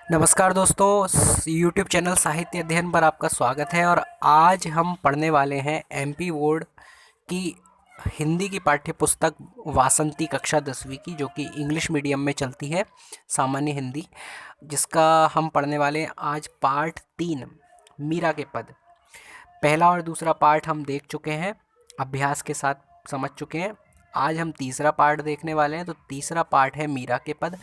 नमस्कार दोस्तों, YouTube channel साहित्य अध्ययन पर आपका स्वागत है। और आज हम पढ़ने वाले हैं एमपी बोर्ड की हिंदी की पाठ्य पुस्तक वासंती कक्षा 10वीं की, जो कि इंग्लिश मीडियम में चलती है, सामान्य हिंदी, जिसका हम पढ़ने वाले हैं आज पाठ 3, मीरा के पद। पहला और दूसरा पार्ट हम देख चुके हैं, अभ्यास के साथ समझ चुके हैं। आज हम तीसरा पार्ट देखने वाले हैं। तो तीसरा पार्ट है मीरा के पद।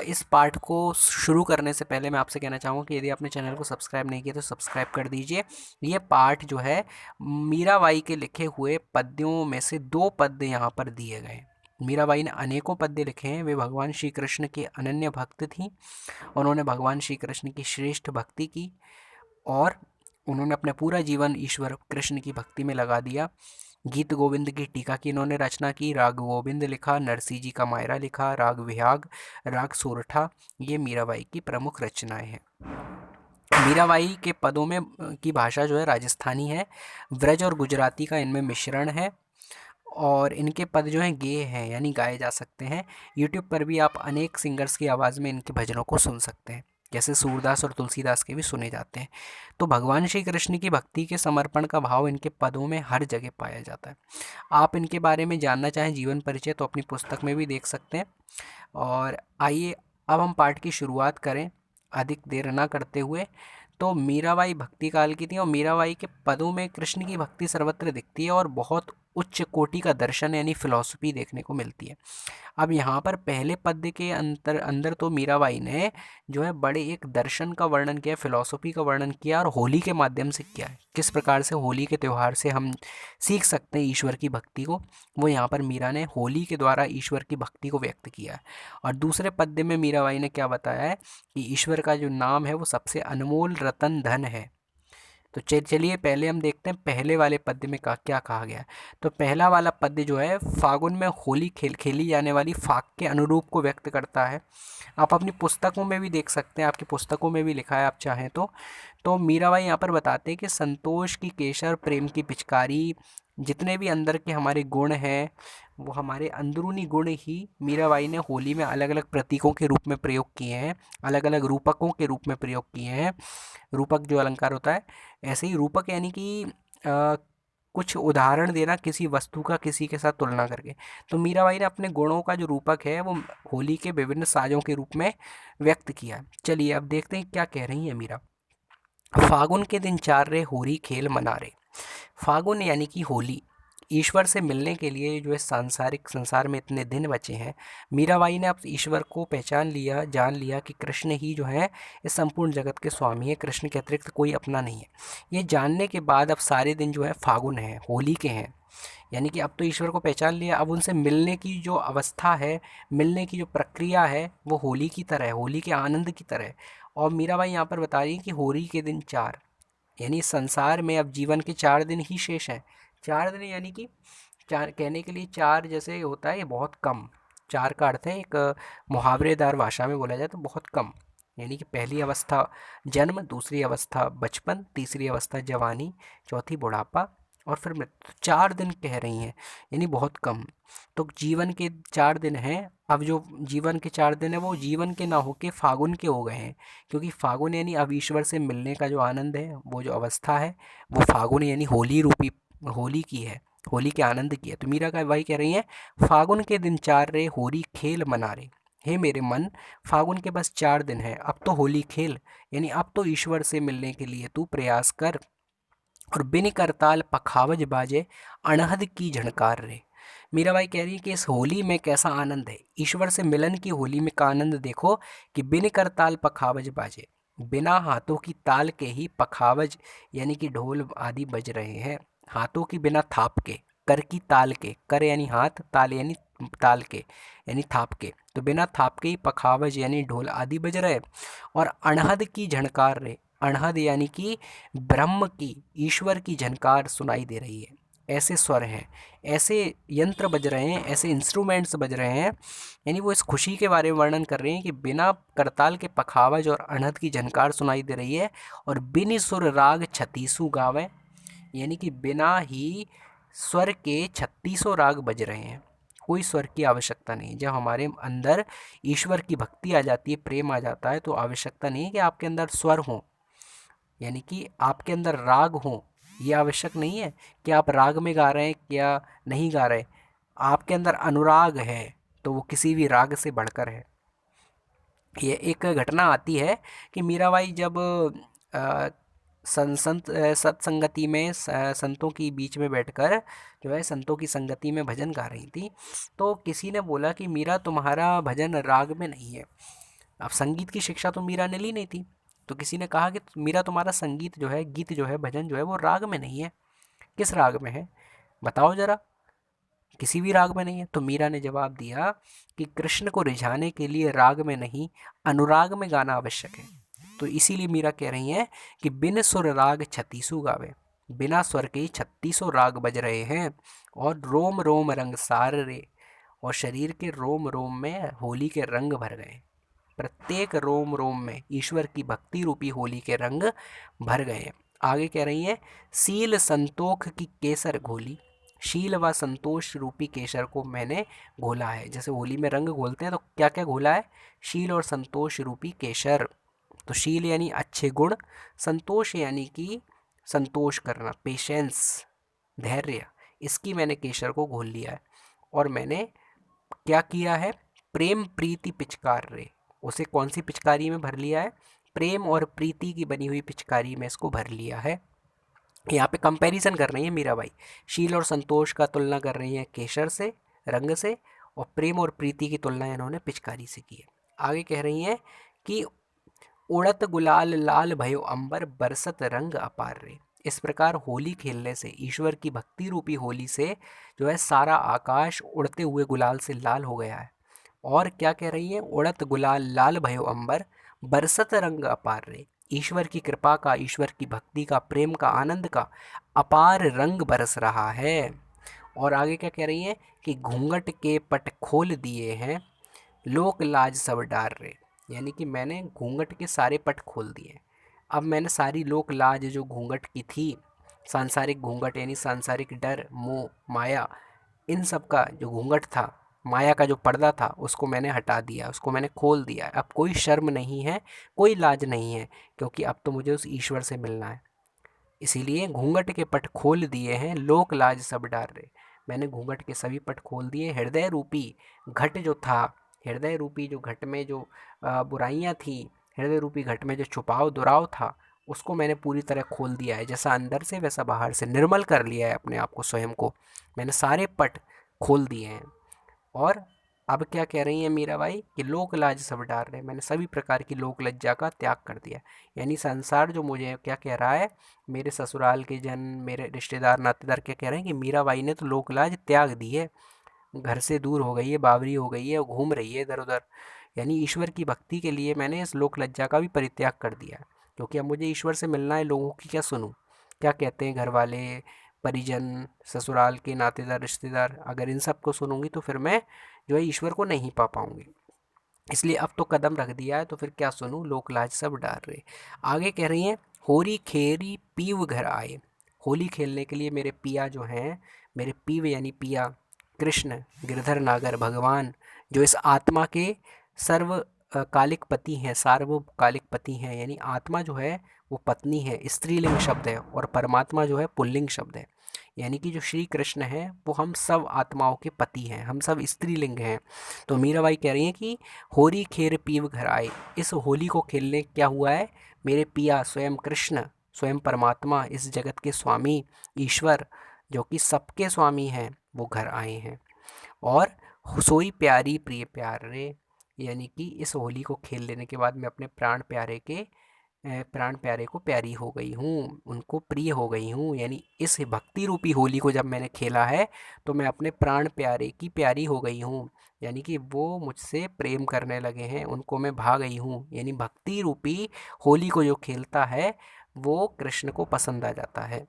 इस पार्ट को शुरू करने से पहले मैं आपसे कहना चाहूँगा कि यदि आपने चैनल को सब्सक्राइब नहीं किया तो सब्सक्राइब कर दीजिए। ये पार्ट जो है मीराबाई के लिखे हुए पद्यों में से 2 पद्य यहाँ पर दिए गए हैं। मीराबाई ने अनेकों पद्य लिखे हैं। वे भगवान श्री कृष्ण के अनन्य भक्त थीं। उन्होंने भगवान श्री कृष्ण की श्रेष्ठ भक्ति की और उन्होंने अपना पूरा जीवन ईश्वर कृष्ण की भक्ति में लगा दिया। गीत गोविंद की टीका की इन्होंने रचना की, राग गोविंद लिखा, नरसी जी का मायरा लिखा, राग विहाग, राग सोरठा, ये मीराबाई की प्रमुख रचनाएं हैं। मीराबाई के पदों में की भाषा जो है राजस्थानी है, ब्रज और गुजराती का इनमें मिश्रण है। और इनके पद जो हैं गेय हैं, यानी गाए जा सकते हैं। यूट्यूब पर भी आप अनेक सिंगर्स की आवाज़ में इनके भजनों को सुन सकते हैं, जैसे सूरदास और तुलसीदास के भी सुने जाते हैं। तो भगवान श्री कृष्ण की भक्ति के समर्पण का भाव इनके पदों में हर जगह पाया जाता है। आप इनके बारे में जानना चाहें जीवन परिचय तो अपनी पुस्तक में भी देख सकते हैं। और आइए अब हम पाठ की शुरुआत करें अधिक देर ना करते हुए। तो मीराबाई भक्ति काल की थी और मीराबाई के पदों में कृष्ण की भक्ति सर्वत्र दिखती है और बहुत उच्च कोटि का दर्शन यानी फिलॉसफी देखने को मिलती है। अब यहाँ पर पहले पद्य के अंतर अंदर तो मीराबाई ने जो है बड़े एक दर्शन का वर्णन किया, फिलॉसफी का वर्णन किया और होली के माध्यम से किया है। किस प्रकार से होली के त्यौहार से हम सीख सकते हैं ईश्वर की भक्ति को, वो यहाँ पर मीरा ने होली के द्वारा ईश्वर की भक्ति को व्यक्त किया है। और दूसरे पद्य में मीराबाई ने क्या बताया है कि ईश्वर का जो नाम है वो सबसे अनमोल रतन धन है। तो चलिए पहले हम देखते हैं पहले वाले पद्य में क्या कहा गया है। तो पहला वाला पद्य जो है फागुन में होली खेली जाने वाली फाग के अनुरूप को व्यक्त करता है। आप अपनी पुस्तकों में भी देख सकते हैं, आपकी पुस्तकों में भी लिखा है आप चाहें तो मीराबाई यहाँ पर बताते हैं कि संतोष की केसर, प्रेम की पिचकारी, जितने भी अंदर के हमारे गुण हैं वो हमारे अंदरूनी गुण ही मीराबाई ने होली में अलग अलग प्रतीकों के रूप में प्रयोग किए हैं, अलग अलग रूपकों के रूप में प्रयोग किए हैं। रूपक जो अलंकार होता है, ऐसे ही रूपक यानी कि कुछ उदाहरण देना किसी वस्तु का किसी के साथ तुलना करके। तो मीराबाई ने अपने गुणों का जो रूपक है वो होली के विभिन्न साजों के रूप में व्यक्त किया। चलिए अब देखते हैं क्या कह रही है मीरा। फागुन के दिन चार रे होरी खेल मना रे। फागुन यानी कि होली, ईश्वर से मिलने के लिए जो है सांसारिक संसार में इतने दिन बचे हैं। मीराबाई ने अब ईश्वर को पहचान लिया, जान लिया कि कृष्ण ही जो है इस संपूर्ण जगत के स्वामी है, कृष्ण के अतिरिक्त कोई अपना नहीं है। ये जानने के बाद अब सारे दिन जो है फागुन है, होली के हैं। यानी कि अब तो ईश्वर को पहचान लिया, अब उनसे मिलने की जो अवस्था है, मिलने की जो प्रक्रिया है वो होली की तरह है, होली के आनंद की तरह है। और मीराबाई यहाँ पर बता रही है कि होली के दिन चार, यानी संसार में अब जीवन के 4 दिन ही शेष हैं। 4 दिन यानी कि चार कहने के लिए, चार जैसे होता है ये बहुत कम। चार का अर्थ है एक मुहावरेदार भाषा में बोला जाए तो बहुत कम। यानी कि पहली अवस्था जन्म, दूसरी अवस्था बचपन, तीसरी अवस्था जवानी, चौथी बुढ़ापा और फिर मृत्यु। 4 दिन कह रही हैं, यानी बहुत कम। तो जीवन के 4 दिन हैं। अब जो जीवन के 4 दिन है वो जीवन के ना होके फागुन के हो गए हैं, क्योंकि फागुन यानी अब ईश्वर से मिलने का जो आनंद है, वो जो अवस्था है वो फागुन यानी होली रूपी होली की है, होली के आनंद की है। तो मीरा का भाई कह रही है फागुन के दिन चार रे होली खेल मना रे। हे मेरे मन, फागुन के बस 4 दिन है, अब तो होली खेल, यानी अब तो ईश्वर से मिलने के लिए तू प्रयास कर। और बिन करताल पखावज बाजे, अनहद की झणकार रे। मीराबाई कह रही है कि इस होली में कैसा आनंद है, ईश्वर से मिलन की होली में का आनंद देखो कि बिन करताल पखावज बाजे, बिना हाथों की ताल के ही पखावज यानी कि ढोल आदि बज रहे हैं। हाथों की बिना थाप के, कर की ताल के, कर यानी हाथ, ताल यानी ताल के यानी थाप के, तो बिना थाप के ही पखावज यानी ढोल आदि बज रहे। और अनहद की झणकार रे, अनहद यानी कि ब्रह्म की, ईश्वर की झनकार सुनाई दे रही है। ऐसे स्वर हैं, ऐसे यंत्र बज रहे हैं, ऐसे इंस्ट्रूमेंट्स बज रहे हैं, यानी वो इस खुशी के बारे में वर्णन कर रहे हैं कि बिना करताल के पखावज और अनहद की झनकार सुनाई दे रही है। और बिन सुर राग छतीसु गावे, यानी कि बिना ही स्वर के 3600 राग बज रहे हैं। कोई स्वर की आवश्यकता नहीं। जब हमारे अंदर ईश्वर की भक्ति आ जाती है, प्रेम आ जाता है, तो आवश्यकता नहीं है कि आपके अंदर स्वर हों, यानी कि आपके अंदर राग हो। ये आवश्यक नहीं है कि आप राग में गा रहे हैं या नहीं गा रहे। आपके अंदर अनुराग है तो वो किसी भी राग से बढ़कर है। ये एक घटना आती है कि मीराबाई जब सत्संगति में संतों की बीच में बैठकर जो है संतों की संगति में भजन गा रही थी, तो किसी ने बोला कि मीरा, तुम्हारा भजन राग में नहीं है। अब संगीत की शिक्षा तो मीरा ने ली नहीं थी, तो किसी ने कहा कि मीरा, तुम्हारा संगीत जो है, गीत जो है, भजन जो है, वो राग में नहीं है। किस राग में है, बताओ जरा। किसी भी राग में नहीं है। तो मीरा ने जवाब दिया कि कृष्ण को रिझाने के लिए राग में नहीं, अनुराग में गाना आवश्यक है। तो इसीलिए मीरा कह रही हैं कि बिन सुर राग छत्तीसु गावे। बिना स्वर के 3600 राग बज रहे हैं, और रोम रोम रंग सार रे, और शरीर के रोम रोम में होली के रंग भर गए। प्रत्येक रोम रोम में ईश्वर की भक्ति रूपी होली के रंग भर गए। आगे कह रही हैं, सील संतोख की केसर घोली। शील व संतोष रूपी केसर को मैंने घोला है। जैसे होली में रंग घोलते हैं तो क्या क्या घोला है, शील और संतोष रूपी केसर। तो शील यानी अच्छे गुण, संतोष यानी कि संतोष करना, पेशेंस, धैर्य, इसकी मैंने केसर को घोल लिया है। और मैंने क्या किया है, प्रेम प्रीति पिचकार रे, उसे कौन सी पिचकारी में भर लिया है, प्रेम और प्रीति की बनी हुई पिचकारी में इसको भर लिया है। यहाँ पे कंपैरिजन कर रही है मीराबाई, शील और संतोष का तुलना कर रही है केसर से, रंग से, और प्रेम और प्रीति की तुलना इन्होंने पिचकारी से की है। आगे कह रही हैं कि उड़त गुलाल लाल भयो अंबर, बरसत रंग अपार रे। इस प्रकार होली खेलने से, ईश्वर की भक्ति रूपी होली से जो है सारा आकाश उड़ते हुए गुलाल से लाल हो गया है। और क्या कह रही है, उड़त गुलाल लाल भयो अंबर, बरसत रंग अपार रे। ईश्वर की कृपा का, ईश्वर की भक्ति का, प्रेम का, आनंद का अपार रंग बरस रहा है। और आगे क्या कह रही है कि घूंघट के पट खोल दिए हैं, लोक लाज सब डार रे। यानी कि मैंने घूंघट के सारे पट खोल दिए। अब मैंने सारी लोक लाज जो घूंघट की थी, सांसारिक घूंघट यानी सांसारिक डर, मोह, माया, इन सब का जो घूंघट था, माया का जो पर्दा था, उसको मैंने हटा दिया, उसको मैंने खोल दिया। अब कोई शर्म नहीं है, कोई लाज नहीं है, क्योंकि अब तो मुझे उस ईश्वर से मिलना है। इसीलिए घूंघट के पट खोल दिए हैं, लोक लाज सब डार रहे। मैंने घूंघट के सभी पट खोल दिए। हृदय रूपी घट जो था, हृदय रूपी जो घट में जो बुराइयां थी, हृदय रूपी घट में जो छुपाव दुराव था, उसको मैंने पूरी तरह खोल दिया है। जैसा अंदर से वैसा बाहर से निर्मल कर लिया है अपने आप को, स्वयं को मैंने सारे पट खोल दिए हैं। और अब क्या कह रही हैं मीराबाई कि लोक लाज सब डार रहे, मैंने सभी प्रकार की लोक लज्जा का त्याग कर दिया। यानी संसार जो मुझे क्या कह रहा है, मेरे ससुराल के जन, मेरे रिश्तेदार नातेदार क्या कह रहे हैं कि मीराबाई ने तो लोक लाज त्याग दी है, घर से दूर हो गई है, बावरी हो गई है, घूम रही है इधर उधर। यानी ईश्वर की भक्ति के लिए मैंने इस लोक लज्जा का भी परित्याग कर दिया है, क्योंकि अब मुझे ईश्वर से मिलना है। लोगों की क्या सुनूं, क्या कहते हैं घर वाले, परिजन, ससुराल के नातेदार, रिश्तेदार, अगर इन सब को सुनूंगी तो फिर मैं जो है ईश्वर को नहीं पा पाऊंगी। इसलिए अब तो कदम रख दिया है, तो फिर क्या सुनूं, लोक लाज सब डार रहे। आगे कह रही हैं, होरी खेरी पीव घर आए। होली खेलने के लिए मेरे पिया जो हैं, मेरे पीव यानी पिया, कृष्ण, गिरधर नागर भगवान, जो इस आत्मा के सर्व कालिक पति हैं, सार्वकालिक पति हैं। यानी आत्मा जो है वो पत्नी है, स्त्रीलिंग शब्द है, और परमात्मा जो है पुल्लिंग शब्द है। यानी कि जो श्री कृष्ण है वो हम सब आत्माओं के पति हैं, हम सब स्त्रीलिंग हैं। तो मीराबाई कह रही हैं कि होरी खेर पीव घर आए। इस होली को खेलने क्या हुआ है, मेरे पिया स्वयं कृष्ण, स्वयं परमात्मा, इस जगत के स्वामी ईश्वर, जो कि सबके स्वामी हैं, वो घर आए हैं। और सोई प्यारी प्रिय प्यार रे, यानी कि इस होली को खेल लेने के बाद मैं अपने प्राण प्यारे को प्यारी हो गई हूँ, उनको प्रिय हो गई हूँ। यानी इस भक्ति रूपी होली को जब मैंने खेला है तो मैं अपने प्राण प्यारे की प्यारी हो गई हूँ। यानी कि वो मुझसे प्रेम करने लगे हैं, उनको मैं भा गई हूँ। यानी भक्ति रूपी होली को जो खेलता है वो कृष्ण को पसंद आ जाता है।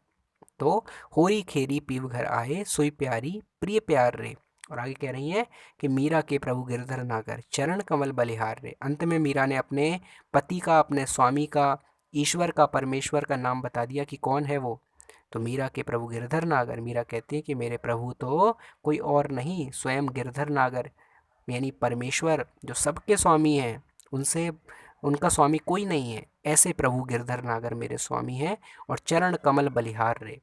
तो होरी खेरी पीव घर आए, सोई प्यारी प्रिय प्यार रे। और आगे कह रही हैं कि मीरा के प्रभु गिरधर नागर, चरण कमल बलिहार रे। अंत में मीरा ने अपने पति का, अपने स्वामी का, ईश्वर का, परमेश्वर का नाम बता दिया कि कौन है वो, तो मीरा के प्रभु गिरधर नागर, मीरा कहती है कि मेरे प्रभु तो कोई और नहीं, स्वयं गिरधर नागर यानी परमेश्वर जो सबके स्वामी हैं, उनसे उनका स्वामी कोई नहीं है, ऐसे प्रभु गिरधर नागर मेरे स्वामी हैं। और चरण कमल बलिहार रे,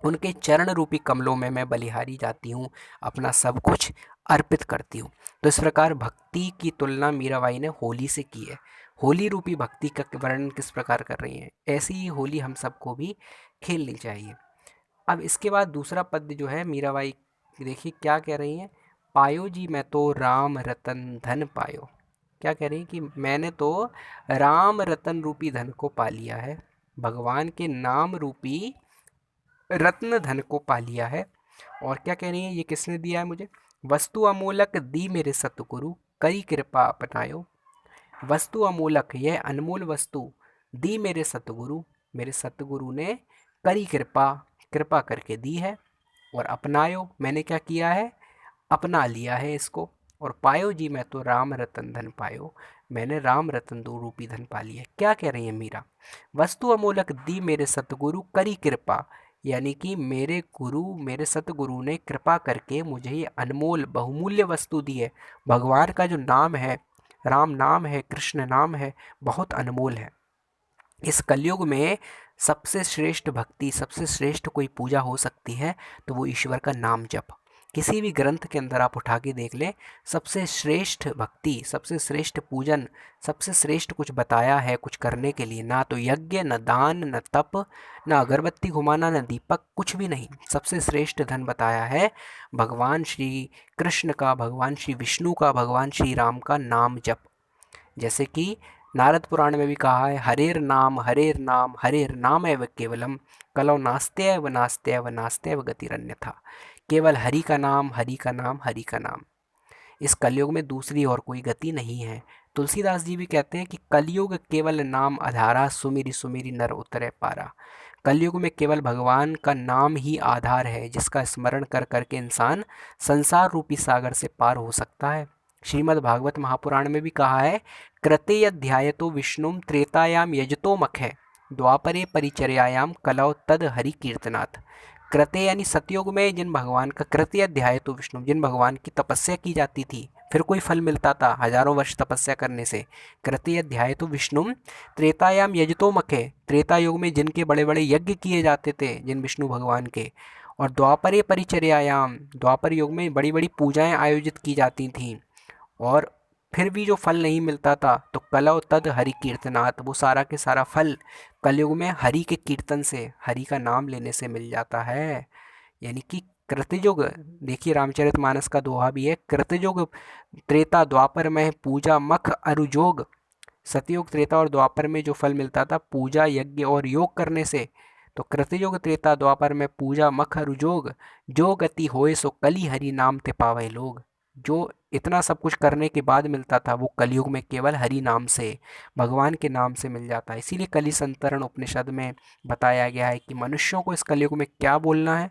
उनके चरण रूपी कमलों में मैं बलिहारी जाती हूँ, अपना सब कुछ अर्पित करती हूँ। तो इस प्रकार भक्ति की तुलना मीराबाई ने होली से की है। होली रूपी भक्ति का वर्णन किस प्रकार कर रही हैं, ऐसी ही होली हम सबको भी खेलनी चाहिए। अब इसके बाद दूसरा पद्य जो है मीराबाई, देखिए क्या कह रही हैं, पायो जी मैं तो राम रतन धन पायो। क्या कह रही हैं कि मैंने तो राम रतन रूपी धन को पा लिया है, भगवान के नाम रूपी रत्न धन को पा लिया है। और क्या कह रही है, ये किसने दिया है मुझे, वस्तु अमूलक दी मेरे सतगुरु, करी कृपा अपनायो। वस्तु अमूलक, यह अनमोल वस्तु दी मेरे सतगुरु ने करी कृपा, कृपा करके दी है। और अपनायो, मैंने क्या किया है, अपना लिया है इसको। और पायो जी मैं तो राम रतन धन पायो, मैंने राम रतन दो रूपी धन पा लिया। क्या कह रही है मीरा, वस्तु अमूलक दी मेरे सतगुरु करी कृपा, यानी कि मेरे गुरु, मेरे सतगुरु ने कृपा करके मुझे ये अनमोल बहुमूल्य वस्तु दी है। भगवान का जो नाम है, राम नाम है, कृष्ण नाम है, बहुत अनमोल है। इस कलयुग में सबसे श्रेष्ठ भक्ति, सबसे श्रेष्ठ कोई पूजा हो सकती है तो वो ईश्वर का नाम जप। किसी भी ग्रंथ के अंदर आप उठा के देख लें, सबसे श्रेष्ठ भक्ति, सबसे श्रेष्ठ पूजन, सबसे श्रेष्ठ कुछ बताया है कुछ करने के लिए, ना तो यज्ञ, न दान, न तप, न अगरबत्ती घुमाना, न दीपक, कुछ भी नहीं। सबसे श्रेष्ठ धन बताया है भगवान श्री कृष्ण का, भगवान श्री विष्णु का, भगवान श्री राम का नाम जप। जैसे कि नारद पुराण में भी कहा है, हरेर नाम हरेर नाम हरेर नाम एव केवलम, कलौ नास्त्यव नास्त्यव नास्त्यव गतिरन्यथा। केवल हरि का नाम, हरि का नाम, हरि का नाम, इस कलयुग में दूसरी और कोई गति नहीं है। तुलसीदास जी भी कहते हैं कि कलयुग केवल नाम आधारा, सुमिरि सुमिरि नर उतरे पारा। कलयुग में केवल भगवान का नाम ही आधार है, जिसका स्मरण कर करके इंसान संसार रूपी सागर से पार हो सकता है। श्रीमद् भागवत महापुराण में भी कहा है, कृते अध्यायतो विष्णुम त्रेतायाम यजतो मखे, द्वापरे परिचर्यायाम कलौ तद हरि कीर्तनाथ। कृत्य यानी सतयुग में जिन भगवान का, कृत्य अध्याय तो विष्णु, जिन भगवान की तपस्या की जाती थी फिर कोई फल मिलता था हजारों वर्ष तपस्या करने से, कृत्य अध्याय तो विष्णु त्रेतायाम यजतो मखे, त्रेता युग में जिनके बड़े बड़े यज्ञ किए जाते थे जिन विष्णु भगवान के। और द्वापरे परिचर्यायाम, द्वापर युग में बड़ी बड़ी पूजाएं आयोजित की जाती थीं, और फिर भी जो फल नहीं मिलता था तो कलौ तद हरि कीर्तनाथ, वो सारा के सारा फल कलयुग में हरि के कीर्तन से, हरि का नाम लेने से मिल जाता है। यानी कि कृतयुग, देखिए रामचरितमानस का दोहा भी है, कृतयुग त्रेता द्वापर में पूजा मख अरुजोग। सतयुग, त्रेता और द्वापर में जो फल मिलता था पूजा, यज्ञ और योग करने से, तो कृतयुग त्रेता द्वापर में पूजा मख अरुजोग, जो गति होए सो कली हरि नाम ते पावे लोग। जो इतना सब कुछ करने के बाद मिलता था वो कलयुग में केवल हरि नाम से, भगवान के नाम से मिल जाता है। इसीलिए कलि संतरण उपनिषद में बताया गया है कि मनुष्यों को इस कलयुग में क्या बोलना है,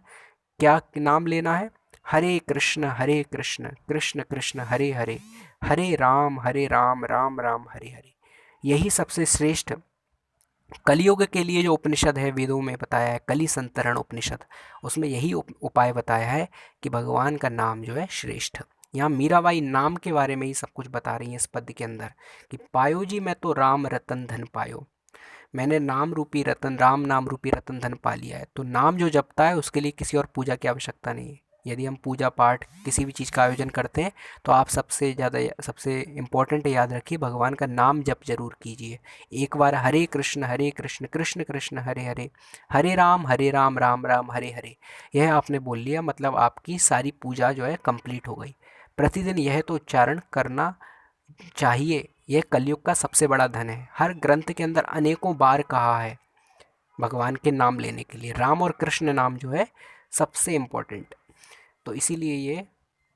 क्या नाम लेना है, हरे कृष्ण कृष्ण कृष्ण हरे हरे, हरे राम राम राम हरे हरे। यही सबसे श्रेष्ठ कलयुग के लिए जो उपनिषद है, वेदों में बताया है, कलि संतरण उपनिषद, उसमें यही उपाय बताया है कि भगवान का नाम जो है श्रेष्ठ। यहाँ मीराबाई नाम के बारे में ही सब कुछ बता रही हैं इस पद्य के अंदर कि पायो जी मैं तो राम रतन धन पायो, मैंने नाम रूपी रतन, राम नाम रूपी रतन धन पा लिया है। तो नाम जो जपता है उसके लिए किसी और पूजा की आवश्यकता नहीं है। यदि हम पूजा पाठ किसी भी चीज़ का आयोजन करते हैं तो आप सबसे ज़्यादा, सबसे इम्पोर्टेंट याद रखिए, भगवान का नाम जप जरूर कीजिए। एक बार हरे कृष्ण कृष्ण कृष्ण हरे हरे, हरे राम राम राम हरे हरे, यह आपने बोल लिया, मतलब आपकी सारी पूजा जो है कंप्लीट हो गई। प्रतिदिन यह तो उच्चारण करना चाहिए। यह कलयुग का सबसे बड़ा धन है। हर ग्रंथ के अंदर अनेकों बार कहा है भगवान के नाम लेने के लिए, राम और कृष्ण नाम जो है सबसे इम्पोर्टेंट, तो इसीलिए ये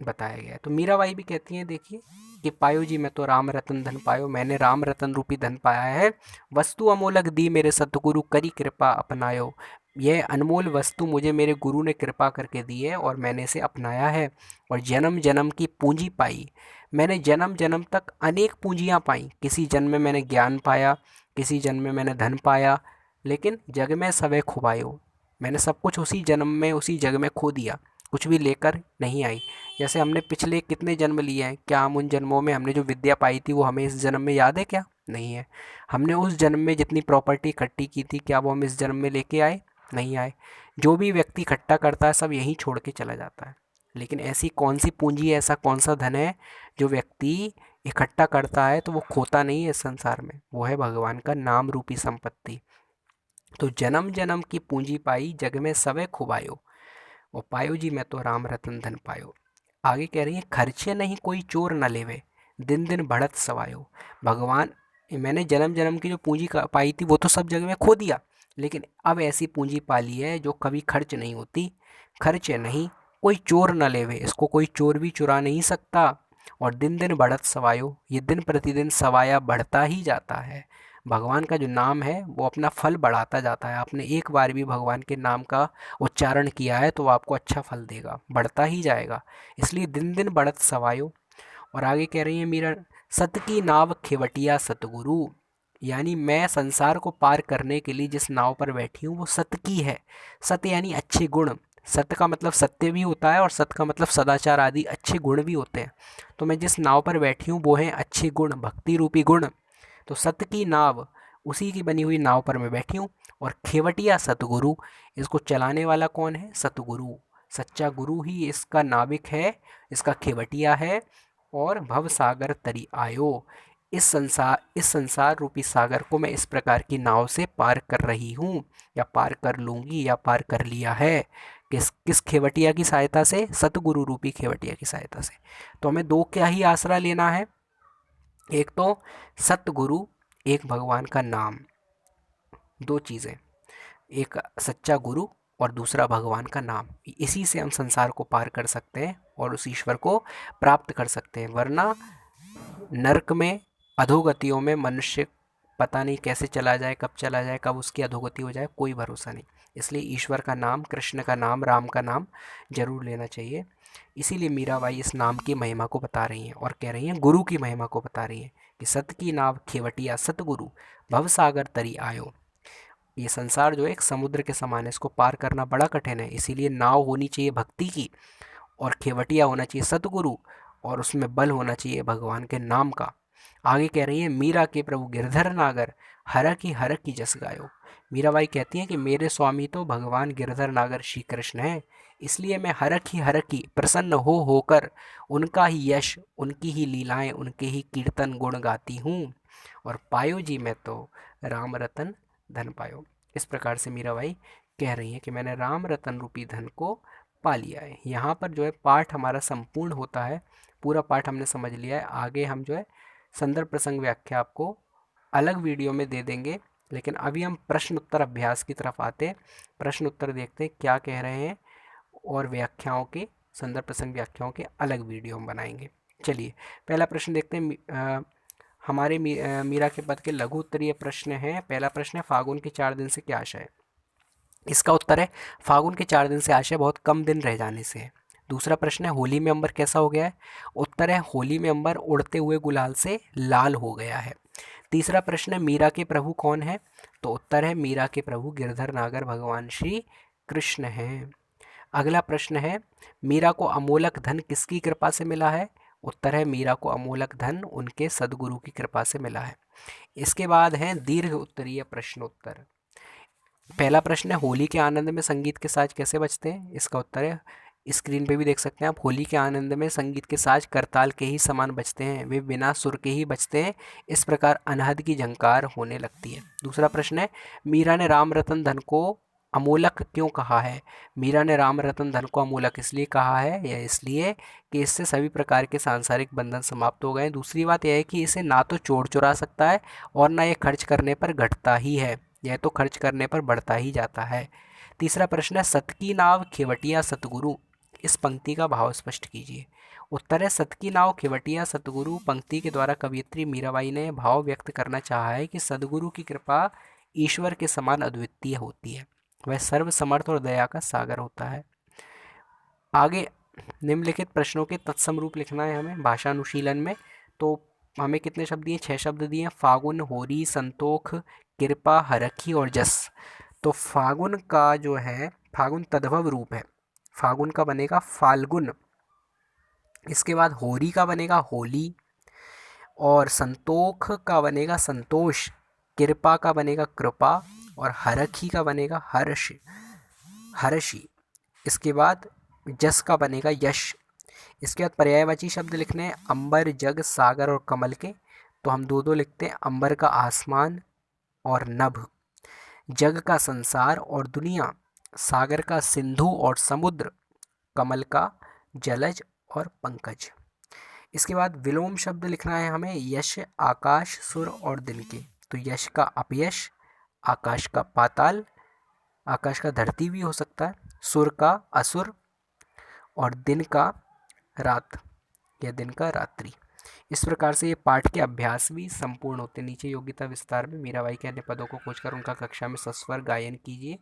बताया गया है। तो मीराबाई भी कहती हैं, देखिए कि पायो जी मैं तो राम रतन धन पायो, मैंने राम रतन रूपी धन पाया है। वस्तु अमोलक दी मेरे सतगुरु करी कृपा अपनायो, यह अनमोल वस्तु मुझे मेरे गुरु ने कृपा करके दी है और मैंने इसे अपनाया है। और जन्म जन्म की पूंजी पाई, मैंने जन्म जन्म तक अनेक पूंजियाँ पाई। किसी जन्म में मैंने ज्ञान पाया, किसी जन्म में मैंने धन पाया, लेकिन जग में सवै खुबायो, मैंने सब कुछ उसी जन्म में उसी जग में खो दिया, कुछ भी लेकर नहीं आई। जैसे हमने पिछले कितने जन्म लिए हैं, क्या हम उन जन्मों में हमने जो विद्या पाई थी वो हमें इस जन्म में याद है क्या? नहीं है। हमने उस जन्म में जितनी प्रॉपर्टी इकट्ठी की थी, क्या वो हम इस जन्म में लेके आए? नहीं आए। जो भी व्यक्ति इकट्ठा करता है सब यहीं छोड़ के चला जाता है। लेकिन ऐसी कौन सी पूंजी है, ऐसा कौन सा धन है जो व्यक्ति इकट्ठा करता है तो वो खोता नहीं है इस संसार में? वो है भगवान का नाम रूपी संपत्ति। तो जन्म जन्म की पूंजी पाई, जग में सवे खुबायो, और पायो जी मैं तो राम रतन धन पायो। आगे कह रही है, खर्चे नहीं कोई चोर न लेवे, दिन दिन बढ़त सवायो। भगवान, मैंने जन्म जन्म की जो पूंजी पाई थी वो तो सब जगह में खो दिया, लेकिन अब ऐसी पूंजी पाली है जो कभी खर्च नहीं होती। खर्चे नहीं कोई चोर न लेवे, इसको कोई चोर भी चुरा नहीं सकता। और दिन दिन बढ़त सवायो, ये दिन प्रतिदिन सवाया बढ़ता ही जाता है। भगवान का जो नाम है वो अपना फल बढ़ाता जाता है। आपने एक बार भी भगवान के नाम का उच्चारण किया है तो वो आपको अच्छा फल देगा, बढ़ता ही जाएगा। इसलिए दिन दिन बढ़त सवायो। और आगे कह रही है मीरा, सत की नाव खेवटिया सतगुरु, यानी मैं संसार को पार करने के लिए जिस नाव पर बैठी हूँ वो सत की है। सत यानी अच्छे गुण। सत्य का मतलब सत्य भी होता है और सत का मतलब सदाचार आदि अच्छे गुण भी होते हैं। तो मैं जिस नाव पर बैठी हूँ वो है अच्छे गुण, भक्ति रूपी गुण। तो सत की नाव, उसी की बनी हुई नाव पर मैं बैठी हूँ। और खेवटिया सतगुरु, इसको चलाने वाला कौन है? सतगुरु। सच्चा गुरु ही इसका नाविक है, इसका खेवटिया है। और भव सागर तरी आयो, इस संसार रूपी सागर को मैं इस प्रकार की नाव से पार कर रही हूँ, या पार कर लूँगी, या पार कर लिया है। किस किस खेवटिया की सहायता से? सतगुरु रूपी खेवटिया की सहायता से। तो हमें दो क्या ही आसरा लेना है, एक तो सतगुरु, एक भगवान का नाम। दो चीज़ें, एक सच्चा गुरु और दूसरा भगवान का नाम। इसी से हम संसार को पार कर सकते हैं और उस ईश्वर को प्राप्त कर सकते हैं। वरना नरक में, अधोगतियों में मनुष्य पता नहीं कैसे चला जाए, कब चला जाए, कब उसकी अधोगति हो जाए, कोई भरोसा नहीं। इसलिए ईश्वर का नाम, कृष्ण का नाम, राम का नाम जरूर लेना चाहिए। इसीलिए मीराबाई इस नाम की महिमा को बता रही हैं और कह रही हैं, गुरु की महिमा को बता रही हैं कि सत की नाव खेवटिया सतगुरु, भवसागर तरी आयो। ये संसार जो है एक समुद्र के समान है, इसको पार करना बड़ा कठिन है। इसीलिए नाव होनी चाहिए भक्ति की, और खेवटिया होना चाहिए सतगुरु, और उसमें बल होना चाहिए भगवान के नाम का। आगे कह रही है, मीरा के प्रभु गिरधर नागर, हर की जस गायो। मीराबाई कहती हैं कि मेरे स्वामी तो भगवान गिरधर नागर श्री कृष्ण हैं, इसलिए मैं हर की प्रसन्न हो होकर उनका ही यश, उनकी ही लीलाएं, उनके ही कीर्तन गुण गाती हूँ। और पायो जी मैं तो राम रतन धन पायो। इस प्रकार से मीराबाई कह रही हैं कि मैंने राम रतन रूपी धन को पा लिया है। यहाँ पर जो है पाठ हमारा संपूर्ण होता है, पूरा पाठ हमने समझ लिया है। आगे हम जो है संदर्भ प्रसंग व्याख्या आपको अलग वीडियो में दे देंगे, लेकिन अभी हम प्रश्न उत्तर अभ्यास की तरफ आते हैं। प्रश्न उत्तर देखते हैं क्या कह रहे हैं, और व्याख्याओं के, संदर्भ प्रसंग व्याख्याओं के अलग वीडियो हम बनाएंगे। चलिए पहला प्रश्न देखते हैं। हमारे मीरा के पद के लघु उत्तरीय प्रश्न है। पहला प्रश्न है, फागुन के 4 दिन से क्या आशय है? इसका उत्तर है, फागुन के 4 दिन से आशय बहुत कम दिन रह जाने से है। दूसरा प्रश्न है, होली में अंबर कैसा हो गया है? उत्तर है, होली में अंबर उड़ते हुए गुलाल से लाल हो गया है। तीसरा प्रश्न है, मीरा के प्रभु कौन है? तो उत्तर है, मीरा के प्रभु गिरधर नागर भगवान श्री कृष्ण हैं। अगला प्रश्न है, मीरा को अमोलक धन किसकी कृपा से मिला है? उत्तर है, मीरा को अमोलक धन उनके सदगुरु की कृपा से मिला है। इसके बाद है दीर्घ उत्तरीय प्रश्नोत्तर। पहला प्रश्न है, होली के आनंद में संगीत के साज कैसे बजते हैं? इसका उत्तर है, स्क्रीन पे भी देख सकते हैं आप, होली के आनंद में संगीत के साज करताल के ही समान बजते हैं, वे बिना सुर के ही बजते हैं, इस प्रकार अनहद की झंकार होने लगती है। दूसरा प्रश्न है, मीरा ने राम रतन धन को अमोलक क्यों कहा है? मीरा ने राम रतन धन को अमोलक इसलिए कहा है, यह इसलिए कि इससे सभी प्रकार के सांसारिक बंधन समाप्त हो गए। दूसरी बात यह है कि इसे ना तो चोर चुरा सकता है और ना ये खर्च करने पर घटता ही है, यह तो खर्च करने पर बढ़ता ही जाता है। तीसरा प्रश्न है, सत की नाव खेवटिया सतगुरु, इस पंक्ति का भाव स्पष्ट कीजिए। उत्तर है, सत की नाव खेवटिया सतगुरु पंक्ति के द्वारा कवयित्री मीराबाई ने भाव व्यक्त करना चाहा है कि सदगुरु की कृपा ईश्वर के समान अद्वितीय होती है, वह सर्व समर्थ और दया का सागर होता है। आगे निम्नलिखित प्रश्नों के तत्सम रूप लिखना है हमें भाषा अनुशीलन में। तो हमें कितने शब्द दिए? 6 शब्द दिए, फागुन, होरी, संतोख, कृपा, हरखी और जस। तो फागुन का जो है, फागुन तद्भव रूप है, फागुन का बनेगा फाल्गुन। इसके बाद होरी का बनेगा होली, और संतोष का बनेगा संतोष, कृपा का बनेगा कृपा, और हरखी का बनेगा हर्ष, हर्षी। इसके बाद जस का बनेगा यश। इसके बाद पर्यायवाची शब्द लिखने हैं, अंबर, जग, सागर और कमल के। तो हम दो दो लिखते हैं, अंबर का आसमान और नभ, जग का संसार और दुनिया, सागर का सिंधु और समुद्र, कमल का जलज और पंकज। इसके बाद विलोम शब्द लिखना है हमें, यश, आकाश, सुर और दिन के। तो यश का अपयश, आकाश का पाताल, आकाश का धरती भी हो सकता है, सुर का असुर, और दिन का रात या दिन का रात्रि। इस प्रकार से ये पाठ के अभ्यास भी संपूर्ण होते हैं। नीचे योग्यता विस्तार में मीराबाई के अन्य पदों को खोजकर उनका कक्षा में सस्वर गायन कीजिए।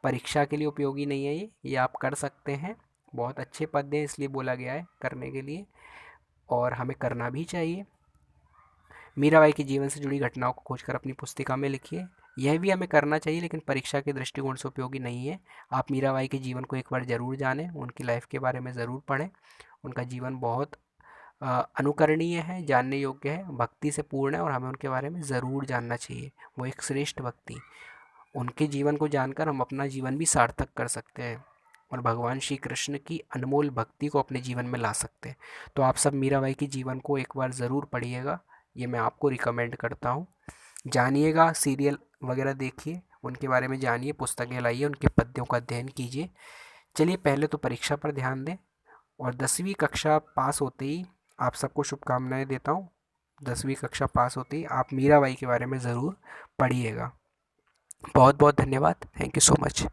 परीक्षा के लिए उपयोगी नहीं है ये आप कर सकते हैं। बहुत अच्छे पद हैं, इसलिए बोला गया है करने के लिए, और हमें करना भी चाहिए। मीराबाई के जीवन से जुड़ी घटनाओं को खोजकर अपनी पुस्तिका में लिखिए। यह भी हमें करना चाहिए, लेकिन परीक्षा के दृष्टिकोण से उपयोगी नहीं है। आप मीराबाई के जीवन को एक बार ज़रूर जानें, उनकी लाइफ के बारे में ज़रूर पढ़ें। उनका जीवन बहुत अनुकरणीय है, जानने योग्य है, भक्ति से पूर्ण है, और हमें उनके बारे में ज़रूर जानना चाहिए। वो एक श्रेष्ठ व्यक्ति, उनके जीवन को जानकर हम अपना जीवन भी सार्थक कर सकते हैं और भगवान श्री कृष्ण की अनमोल भक्ति को अपने जीवन में ला सकते हैं। तो आप सब मीराबाई के जीवन को एक बार ज़रूर पढ़िएगा, ये मैं आपको रिकमेंड करता हूँ। जानिएगा, सीरियल वगैरह देखिए, उनके बारे में जानिए, पुस्तकें लाइए, उनके पद्यों का अध्ययन कीजिए। चलिए पहले तो परीक्षा पर ध्यान दें, और 10वीं कक्षा पास होते ही आप सबको शुभकामनाएं देता हूँ। 10वीं कक्षा पास होते ही आप मीराबाई के बारे में ज़रूर पढ़िएगा। बहुत बहुत धन्यवाद। Thank you so much.